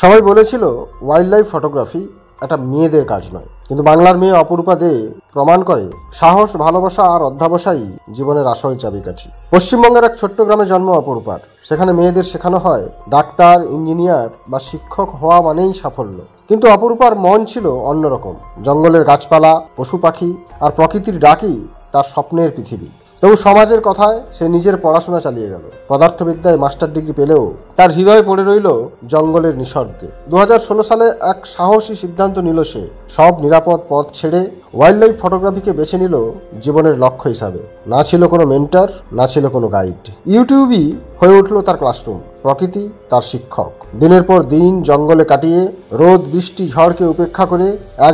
সবাই বলেছিল wild life photography একটা মেয়েদের কাজ নয়, কিন্তু বাংলার মেয়ে অপরূপা দে প্রমাণ করে সাহস, ভালোবাসা আর অধ্যাবসায়ই জীবনের আসল চাবিকাঠি। পশ্চিমবঙ্গের এক ছোট্ট গ্রামে জন্ম অপরূপার। সেখানে মেয়েদের শেখানো হয় ডাক্তার, ইঞ্জিনিয়ার বা শিক্ষক হওয়া মানেই সাফল্য। কিন্তু অপরূপার মন ছিল অন্যরকম। জঙ্গলের গাছপালা, পশু পাখি আর প্রকৃতির ডাকই তার স্বপ্নের পৃথিবী। তবু সমাজের কথায় সে নিজের পড়াশোনা চালিয়ে গেল। পদার্থবিদ্যায় মাস্টার ডিগ্রি পেলেও তার হৃদয় পড়ে রইল জঙ্গলের নিসর্গে। 2016 সালে এক সাহসী সিদ্ধান্ত নিল সে। সব নিরাপদ পথ ছেড়ে ওয়াইল্ড লাইফ ফটোগ্রাফিকে বেছে নিল জীবনের লক্ষ্য হিসাবে। না ছিল কোনো মেন্টর, না ছিল কোনো গাইড। ইউটিউবই হয়ে উঠল তার ক্লাসরুম, প্রকৃতি তার শিক্ষক। দিনের পর দিন জঙ্গলে কাটিয়ে রোদ, বৃষ্টি, ঝড়কে উপেক্ষা করে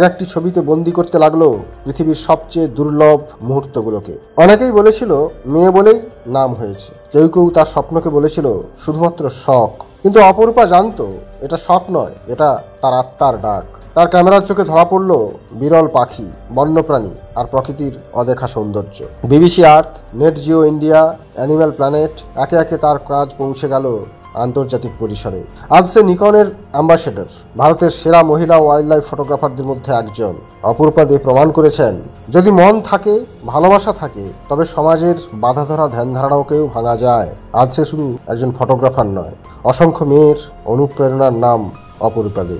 একটি ছবিতে বন্দি করতে লাগলো পৃথিবীর সবচেয়ে দুর্লভ মুহূর্তগুলোকে। অনেকেই বলেছিল মেয়ে বলেই নাম হয়েছে, কেউ কেউ তার স্বপ্নকে বলেছিল শুধুমাত্র শখ। কিন্তু অপরূপা জানতো এটা শখ নয়, এটা তার আত্মার ডাক। তার ক্যামেরার চোখে ধরা পড়ল বিরল পাখি, বন্যপ্রাণী আর প্রকৃতির অদেখা সৌন্দর্য। BBC Earth, Net Geo India, Animal Planet, একে একে তার কাজ পৌঁছে গেল আন্তর্জাতিক পরিসরে। আজ সে নিকনের অ্যাম্বাসেডর, ভারতের সেরা মহিলা ওয়াইল্ড লাইফ ফটোগ্রাফারদের মধ্যে একজন। অপরূপা দে প্রমাণ করেছেন যদি মন থাকে, ভালোবাসা থাকে, তবে সমাজের বাধা ধরা ধ্যান ধারণাকেও ভাঙা যায়। আজ সে শুধু একজন ফটোগ্রাফার নয়, অসংখ্য মেয়ের অনুপ্রেরণার নাম অপরূপা দে।